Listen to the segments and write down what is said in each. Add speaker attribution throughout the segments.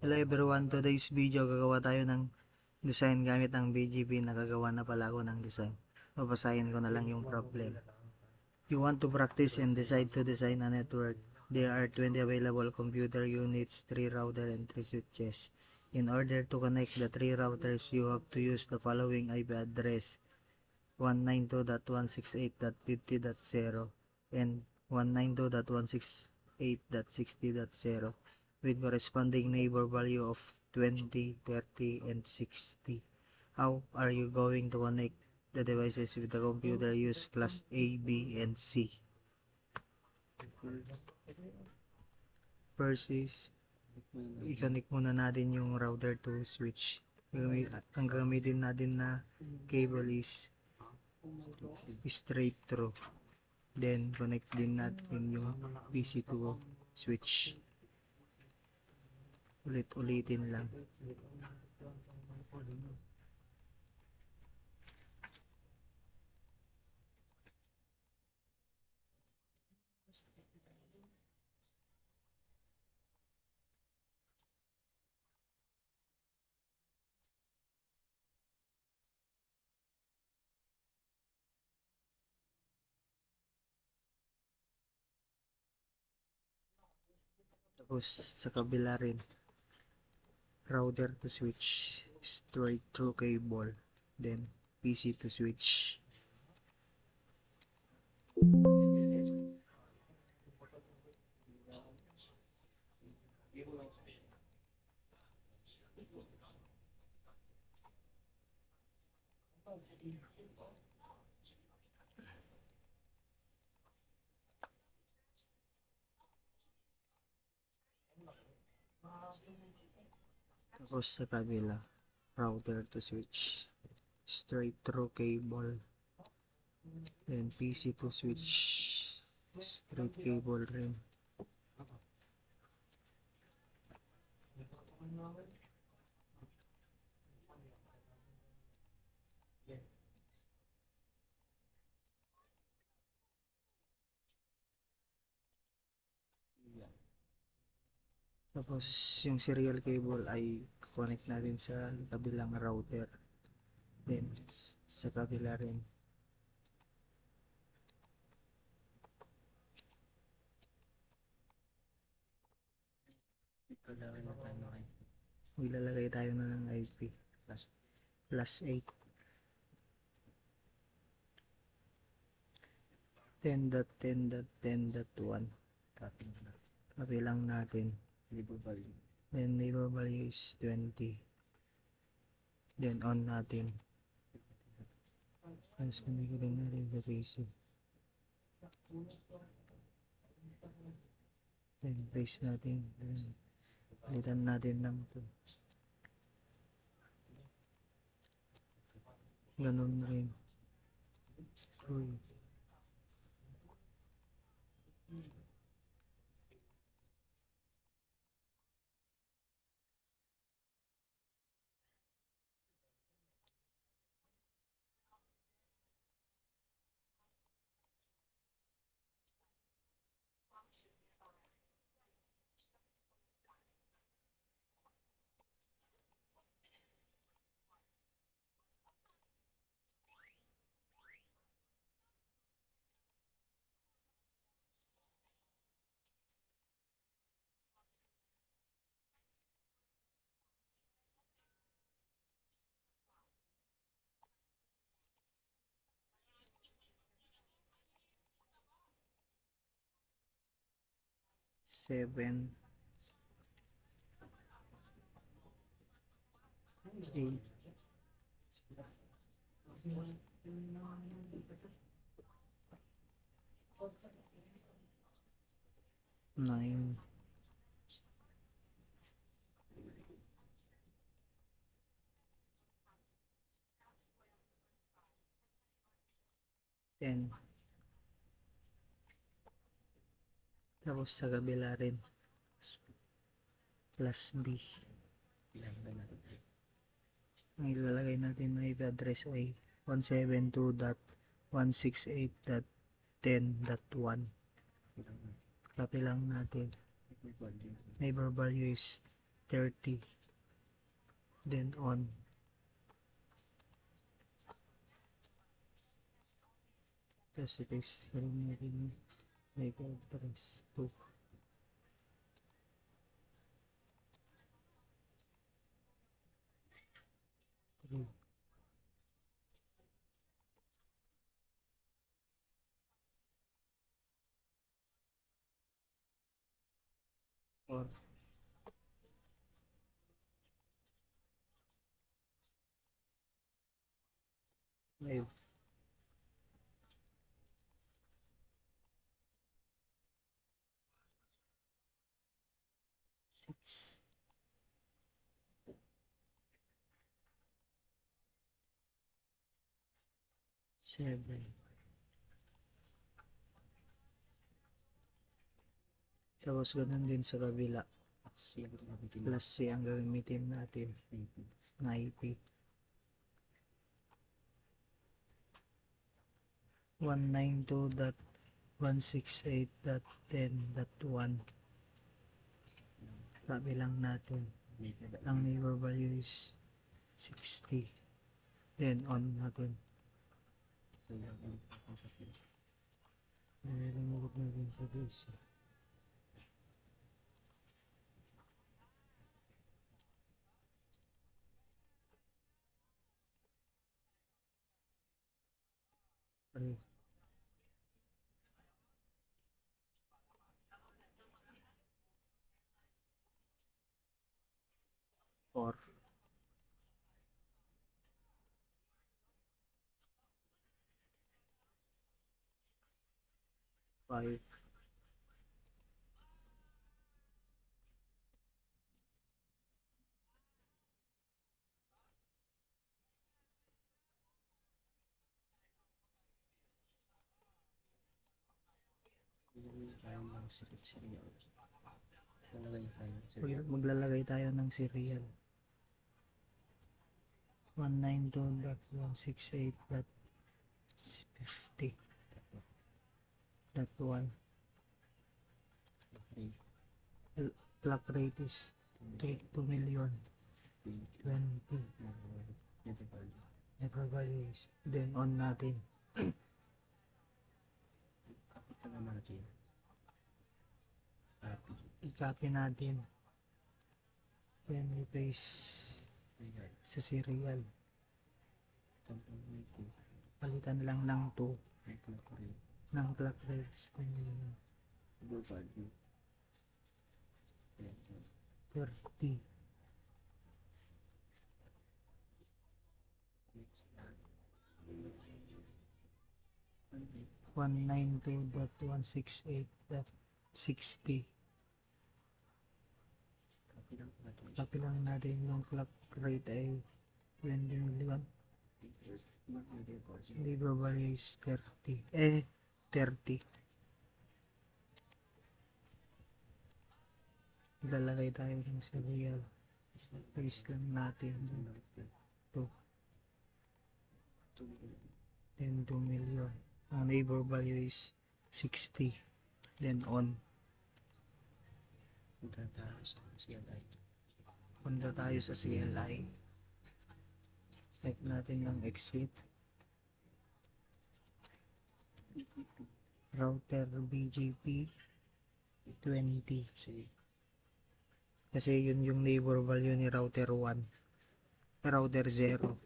Speaker 1: Hello everyone, today's video gagawa tayo ng design gamit ang BGB. Nakagawa na pala ako ng design. Babasahin ko na lang yung problem. You want to practice and decide to design a network. There are 20 available computer units, 3 router and 3 switches. In order to connect the 3 routers, you have to use the following IP address: 192.168.50.0 and 192.168.60.0 with corresponding neighbor value of 20, 30, and 60. How are you going to connect the devices with the computer? Use class A, B, and C. First is, i-connect muna natin yung router to switch. Ang gamitin natin na cable is straight through. Then, connect din natin yung PC to switch. Ulit-ulitin lang. Tapos, sa kabila rin, router to switch, straight through cable. Then, PC to switch. Tapos sa kabila, router to switch, straight through cable. Then PC to switch, straight cable rin. Tapos yung serial cable ay connect natin sa kabilang router. Then sa kabila rin. Maglalagay tayo na ng IP plus 8. 10.10.10.1. Copy lang natin. Then neighbor value is 20. Then on natin. Tapos hindi ko din natin sa PC. Then paste natin. Then palitan natin lang ito. Ganun rin. Uy. Seven, 8, 9, 10. Tapos sa kabila rin, plus B. Ang ilalagay natin na IP address ay 172.168.10.1. Copy lang natin. Neighbor value is 30, then on. Tapos i-paste rin natin may address 2, 3, 4, 5, 6, 7. Tapos ganun din sa kabila. Plus C ang gagamitin natin na IP. 192.168.10.1. Sabi lang natin. Ang neighbor value is 60. Then on natin. Nililungkot natin sa base. Three, 4, 5, 'Maglalagay tayo ng serial. 192.168.50.1. Clock rate is 2 million 20. Never values. Then on natin. I-copy natin. Then i-paste sa serial. Palitan lang ng 2 ng clock rate. 30. 192.168.60. Copy lang natin yung clock rate ay 20 million. Labor value is 30. 30. Lalagay tayo ng serial. Paste lang natin. 2. Then 2 million. Ang labor value is 60. Then on. Punta tayo sa CLI. Type natin ng exit. Router BGP 20. Kasi yun yung neighbor value ni router 1. Router 0.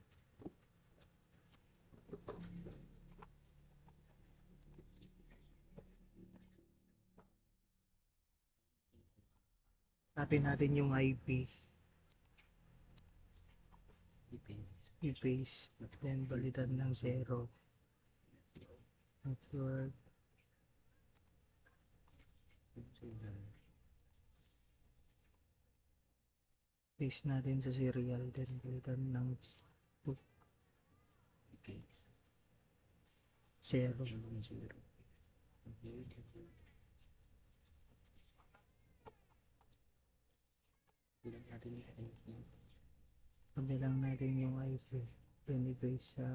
Speaker 1: Copy natin yung IP. I-paste. Then balitan ng 0. Network. Paste natin sa serial. Then balitan ng 2. 0. Kabilang natin yung IP. Then i-paste sa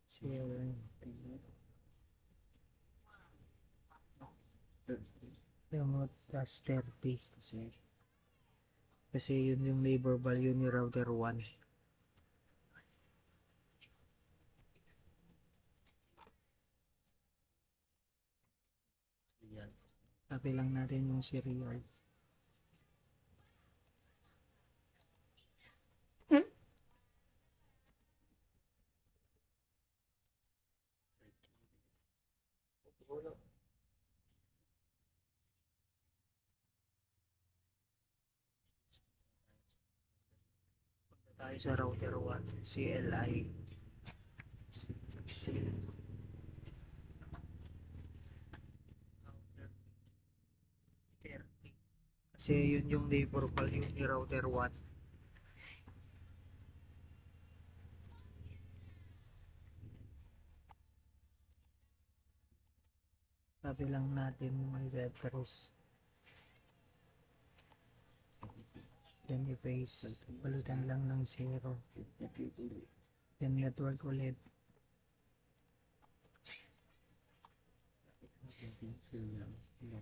Speaker 1: CLI. remote plus 30. Kasi yun yung neighbor value ni router 1. Copy lang natin yung serial. Tayo sa router 1, CLI. Kasi yun yung neighbor value ni router 1. Copy lang natin yung IP address. Then i-paste. Palitan lang ng 0. Then network ulit.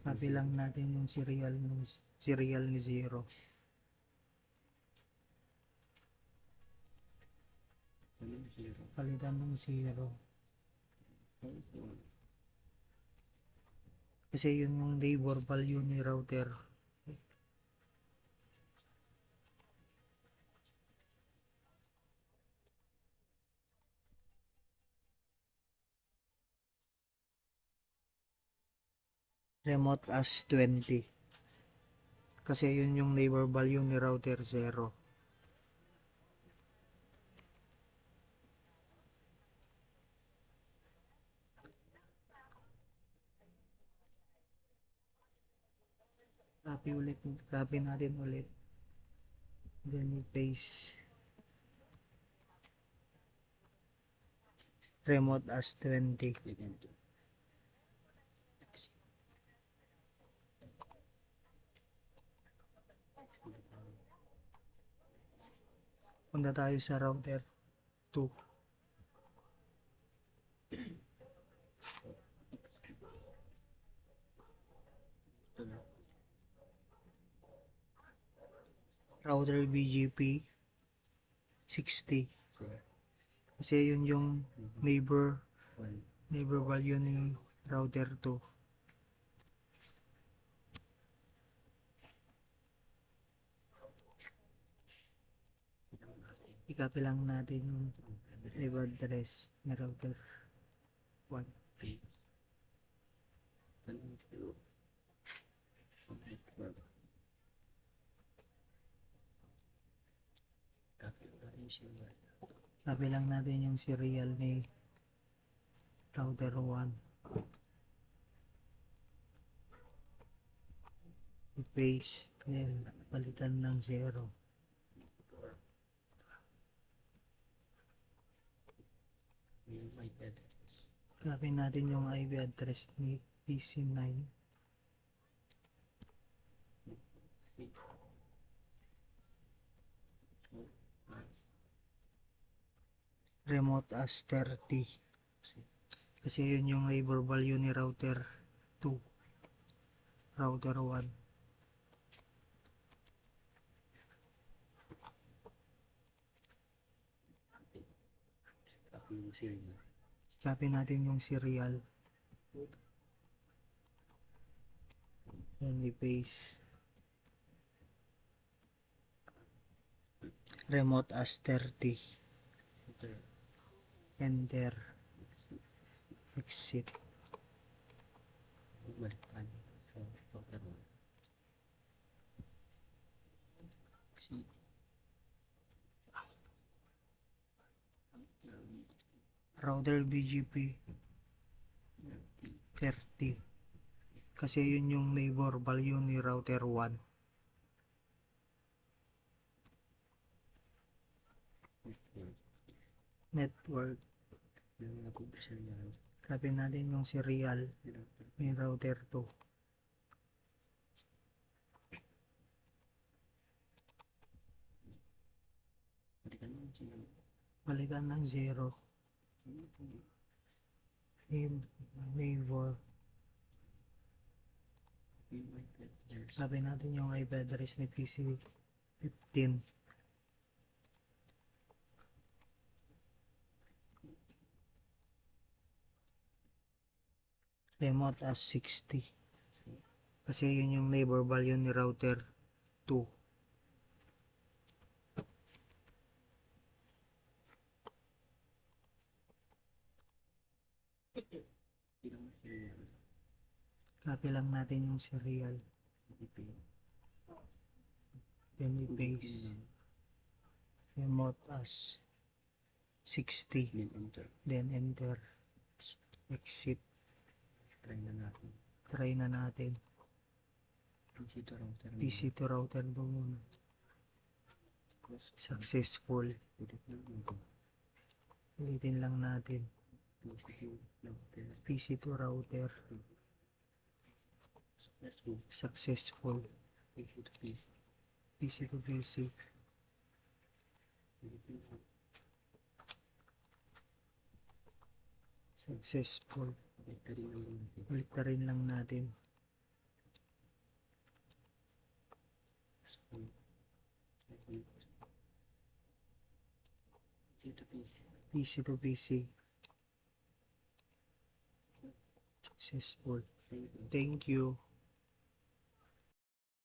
Speaker 1: Copy lang natin yung serial ni 0. Palitan ng 0. Kasi yun yung neighbor value ni router. Remote as 20. Kasi yun yung neighbor value ni router 0. Copy natin ulit. Then i-paste. Remote as 20. Punta tayo sa router 2. Router BGP 60. Kasi yun yung neighbor value ni router 2. I-copy lang natin yung IP address ni router 1. Copy lang natin yung serial ni router 1. I-paste. Then palitan ng 0. Copy natin yung IP address ni PC9. Remote as 30. Kasi yun yung neighbor value ni router 2. Router 1. Copy natin yung serial. Then i-paste. Remote as 30. Enter. Exit. Router BGP 30. Kasi yun yung neighbor value ni router 1. Network. Copy natin yung serial ni router 2. Balikan ng 0. Neighbor Sabi natin yung IP address ni PC15. Remote as 60. Kasi yun yung neighbor value ni router 2. Copy lang natin yung serial. Then i-paste. Remote as 60. Then enter. Exit. Try na natin. PC to router ba muna? Successful. Ulitin lang natin. PC to router. Successful. PC to PC. Successful. Ulit na rin lang natin. PC to PC. Successful. Thank you.